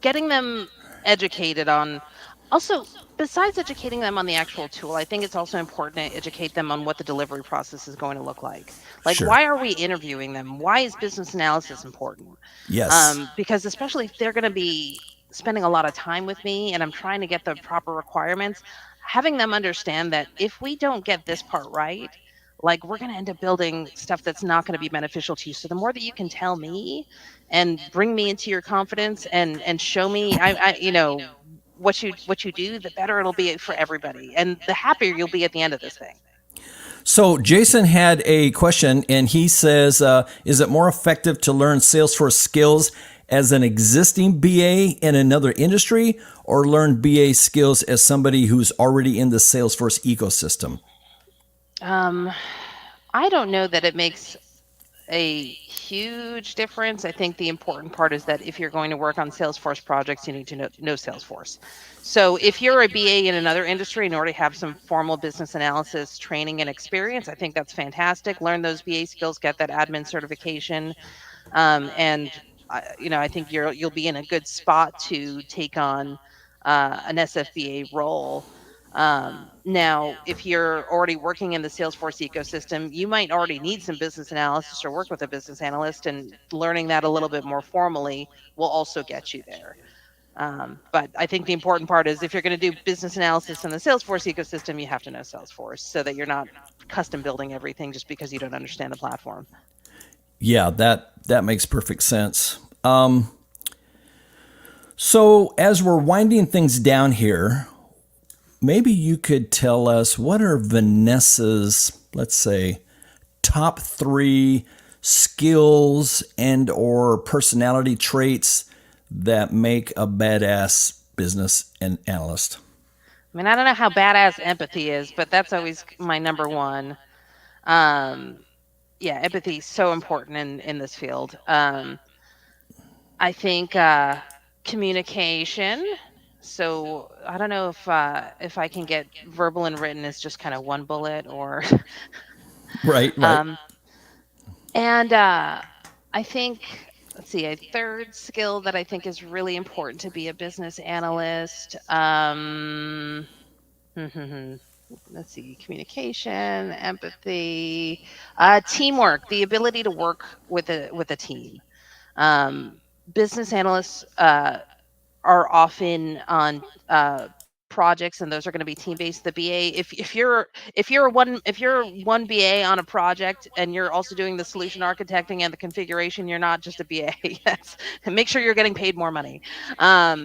getting them educated on, also, besides educating them on the actual tool, I think it's also important to educate them on what the delivery process is going to look like. Like, Sure. Why are we interviewing them? Why is business analysis important? Yes. Because especially if they're going to be spending a lot of time with me and I'm trying to get the proper requirements, having them understand that if we don't get this part right, like, we're going to end up building stuff that's not going to be beneficial to you. So the more that you can tell me and bring me into your confidence and show me, what you do, the better it'll be for everybody, and the happier you'll be at the end of this thing. So Jason had a question, and he says, is it more effective to learn Salesforce skills as an existing BA in another industry, or learn BA skills as somebody who's already in the Salesforce ecosystem? I don't know that it makes a huge difference. I think the important part is that if you're going to work on Salesforce projects, you need to know Salesforce. So if you're a BA in another industry and already have some formal business analysis training and experience, I think that's fantastic. Learn those BA skills, get that admin certification, and I think you'll be in a good spot to take on an SFBA role. Now, if you're already working in the Salesforce ecosystem, you might already need some business analysis or work with a business analyst, and learning that a little bit more formally will also get you there. But I think the important part is if you're going to do business analysis in the Salesforce ecosystem, you have to know Salesforce so that you're not custom building everything just because you don't understand the platform. Yeah, that makes perfect sense. So as we're winding things down here, maybe you could tell us what are Vanessa's, let's say, top 3 skills and or personality traits that make a badass business analyst. I mean, I don't know how badass empathy is, but that's always my number one. Um, yeah, empathy is so important in this field. I think communication. So I don't know if I can get verbal and written as just kind of one bullet, or Right. um, and I think, let's see, a third skill that I think is really important to be a business analyst. Let's see, communication, empathy, teamwork, the ability to work with a team. Um, Business analysts are often on projects, and those are going to be team based. The BA, if you're one BA on a project and you're also doing the solution architecting and the configuration, you're not just a BA. Yes, and make sure you're getting paid more money.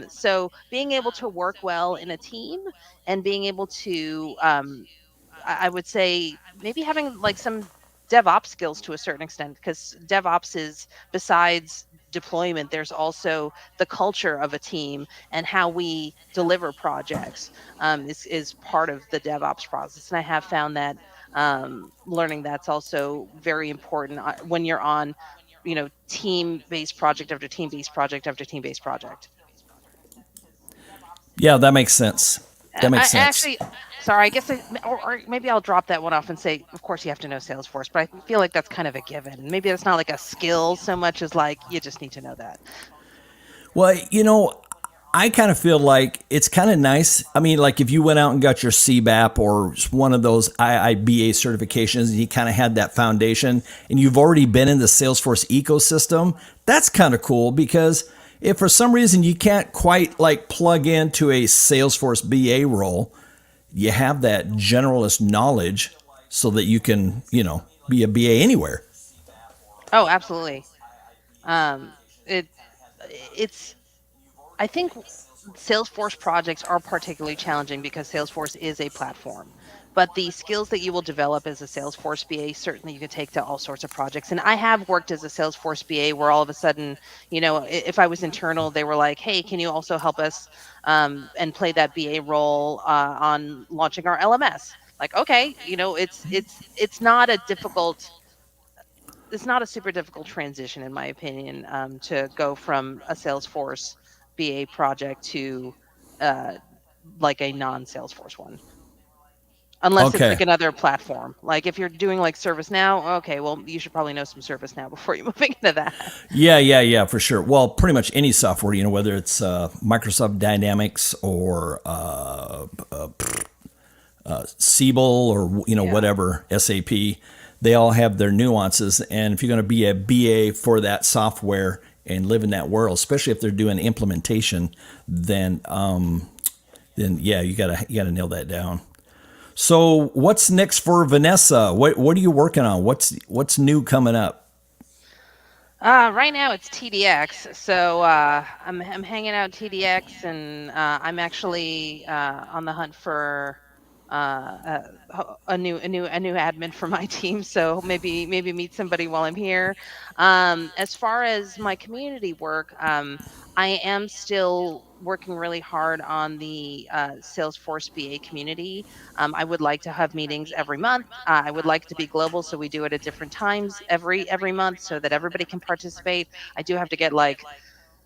So being able to work well in a team and being able to I would say maybe having like some DevOps skills to a certain extent, because DevOps is, besides deployment, there's also the culture of a team and how we deliver projects is part of the DevOps process. And I have found that learning that's also very important when you're on, team-based project after team-based project after team-based project. Yeah, that makes sense. That I makes sense. actually, sorry, I guess, or maybe I'll drop that one off and say, of course, you have to know Salesforce, but I feel like that's kind of a given. Maybe it's not like a skill so much as like you just need to know that. Well, I kind of feel like it's kind of nice. I mean, like if you went out and got your CBAP or one of those IIBA certifications and you kind of had that foundation and you've already been in the Salesforce ecosystem, that's kind of cool, because if for some reason you can't quite like plug into a Salesforce BA role, you have that generalist knowledge so that you can, be a BA anywhere. Oh, absolutely. Um, it it's I think Salesforce projects are particularly challenging because Salesforce is a platform. But the skills that you will develop as a Salesforce BA, certainly you can take to all sorts of projects. And I have worked as a Salesforce BA where all of a sudden, if I was internal, they were like, "Hey, can you also help us and play that BA role on launching our LMS?" Like, okay, it's not a difficult it's not a super difficult transition, in my opinion, to go from a Salesforce BA project to uh, like a non-Salesforce one, unless it's Okay. like another platform. Like if you're doing like ServiceNow, okay, well, you should probably know some ServiceNow before you move into that. Yeah, for sure. Well, pretty much any software, whether it's Microsoft Dynamics or Siebel or Yeah. whatever, SAP, they all have their nuances. And if you're going to be a BA for that software and live in that world, especially if they're doing implementation, then yeah, you gotta nail that down. So what's next for Vanessa? What are you working on? What's new coming up? Right now it's TDX, so I'm hanging out TDX, and I'm actually on the hunt for a new admin for my team. So maybe meet somebody while I'm here. As far as my community work, I am still working really hard on the Salesforce BA community. I would like to have meetings every month. I would like to be global, so we do it at different times every month, so that everybody can participate. I do have to get like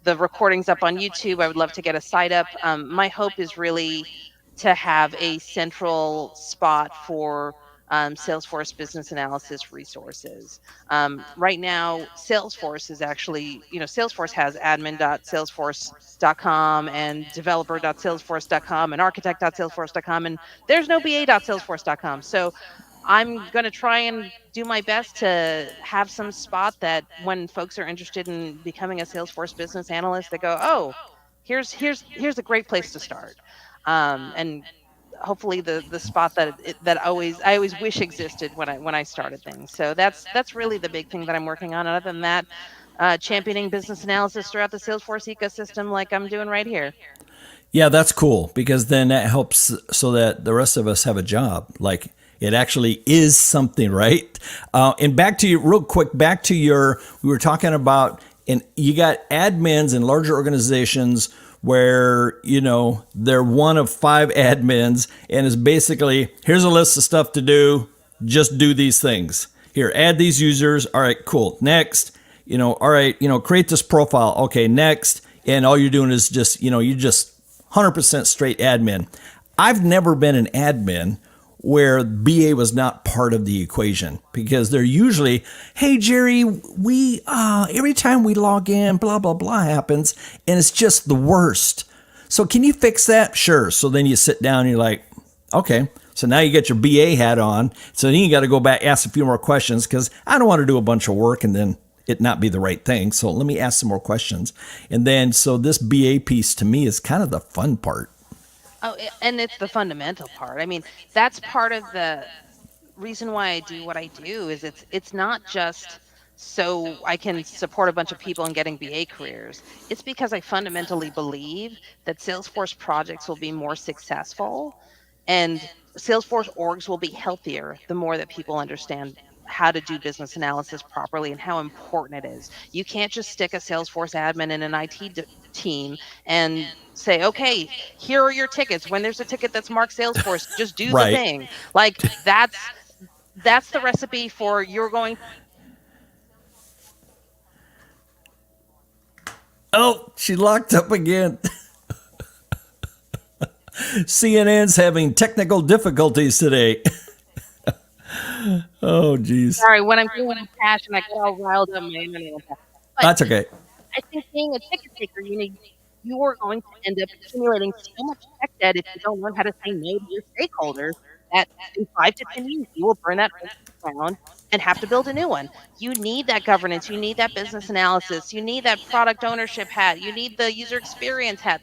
the recordings up on YouTube. I would love to get a site up. My hope is really to have a central spot for Salesforce business analysis resources. Right now, Salesforce is actually, Salesforce has admin.salesforce.com and developer.salesforce.com and architect.salesforce.com, and there's no ba.salesforce.com. So I'm going to try and do my best to have some spot that when folks are interested in becoming a Salesforce business analyst, they go, "Oh, here's a great place to start." And hopefully the spot that I always wish existed when I started things. So that's really the big thing that I'm working on. Other than that, championing business analysis throughout the Salesforce ecosystem, like I'm doing right here. Yeah, that's cool because then that helps so that the rest of us have a job. Like it actually is something, right? And back to you, real quick, back to we were talking about, and you got admins in larger organizations where, they're one of 5 admins and it's basically, here's a list of stuff to do, just do these things. Here, add these users. All right, cool. Next, all right, create this profile. Okay, next. And all you're doing is just, you just 100% straight admin. I've never been an admin where BA was not part of the equation because they're usually, hey Jerry, we every time we log in, blah blah blah happens, and it's just the worst. So can you fix that? Sure. So then you sit down and you're like, okay. So now you get your BA hat on. So then you got to go back, ask a few more questions because I don't want to do a bunch of work and then it not be the right thing. So let me ask some more questions. And then, so this BA piece to me is kind of the fun part. Oh, and it's the fundamental part. I mean, that's part of the reason why I do what I do is it's not just so I can support a bunch of people in getting BA careers. It's because I fundamentally believe that Salesforce projects will be more successful and Salesforce orgs will be healthier the more that people understand how to do business analysis properly and how important it is. You can't just stick a Salesforce admin in an IT team and say, okay, here are your tickets. When there's a ticket that's marked Salesforce, just do the Right. thing. Like that's the recipe for you're going. Oh, she locked up again. CNN's having technical difficulties today. Oh, geez. Sorry, when I'm doing a passion, I get all riled up. My internet will die. But That's okay. I think being a ticket taker, you are going to end up accumulating so much tech debt if you don't learn how to say no to your stakeholders that in 5 to 10 years you will burn that down and have to build a new one. You need that governance, you need that business analysis, you need that product ownership hat, you need the user experience hat.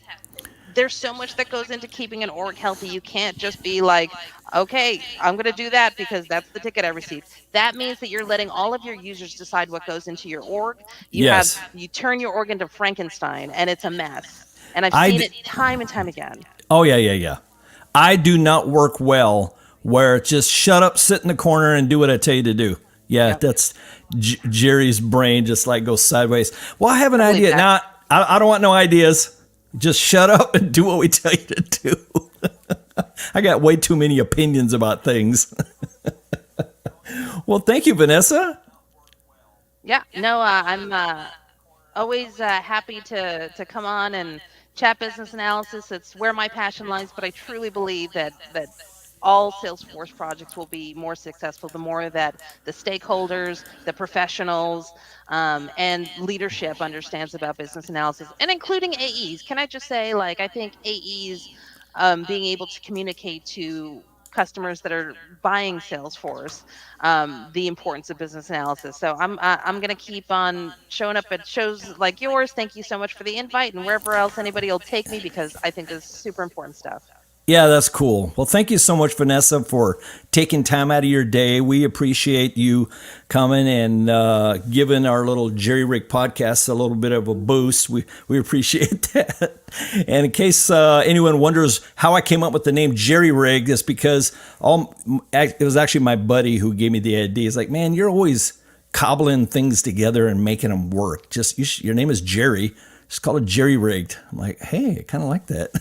There's so much that goes into keeping an org healthy. You can't just be like, okay, I'm going to do that because that's the ticket I received. That means that you're letting all of your users decide what goes into your org. Yes. You turn your org into Frankenstein and it's a mess. And I've I seen d- it time and time again. Oh, yeah, yeah, yeah. I do not work well where it's just shut up, sit in the corner, and do what I tell you to do. Yeah, Yep. that's Jerry's brain just like goes sideways. Well, I have an believe idea. that. Now, I don't want no ideas. Just shut up and do what we tell you to do. I got way too many opinions about things. Well, thank you, Vanessa. Yeah, no, I'm always happy to come on and chat business analysis. It's where my passion lies, but I truly believe that all Salesforce projects will be more successful the more that the stakeholders, the professionals, and leadership understands about business analysis, and including AEs. Can I just say, like, I think AEs being able to communicate to customers that are buying Salesforce the importance of business analysis. So I'm going to keep on showing up at shows like yours. Thank you so much for the invite, and wherever else anybody will take me because I think this is super important stuff. Yeah, that's cool. Well, thank you so much, Vanessa, for taking time out of your day. We appreciate you coming and giving our little Jerry Rig podcast a little bit of a boost. We appreciate that. And in case anyone wonders how I came up with the name Jerry Rig, it's because it was actually my buddy who gave me the idea. He's like, man, you're always cobbling things together and making them work. Your name is Jerry. Just call it Jerry Rigged. I'm like, hey, I kind of like that.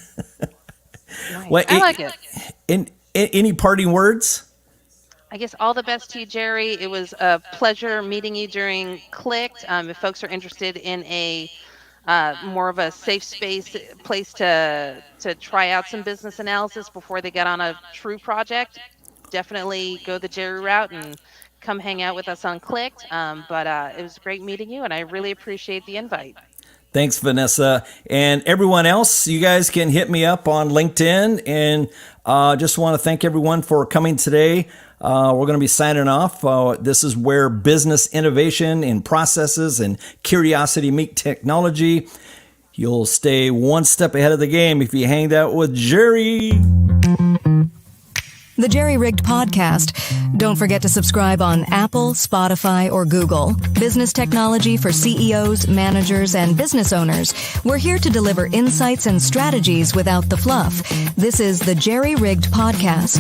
Nice. Well, I like it. Any parting words? I guess all the best to you, Jerry. It was a pleasure meeting you during Clicked. If folks are interested in a more of a safe place to try out some business analysis before they get on a true project, definitely go the Jerry route and come hang out with us on Clicked. But it was great meeting you, and I really appreciate the invite. Thanks, Vanessa. And everyone else, you guys can hit me up on LinkedIn. And just want to thank everyone for coming today. We're going to be signing off. This is where business innovation and processes and curiosity meet technology. You'll stay one step ahead of the game if you hang out with Jerry. The Jerry Rigged Podcast. Don't forget to subscribe on Apple, Spotify, or Google. Business technology for CEOs, managers, and business owners. We're here to deliver insights and strategies without the fluff. This is the Jerry Rigged Podcast.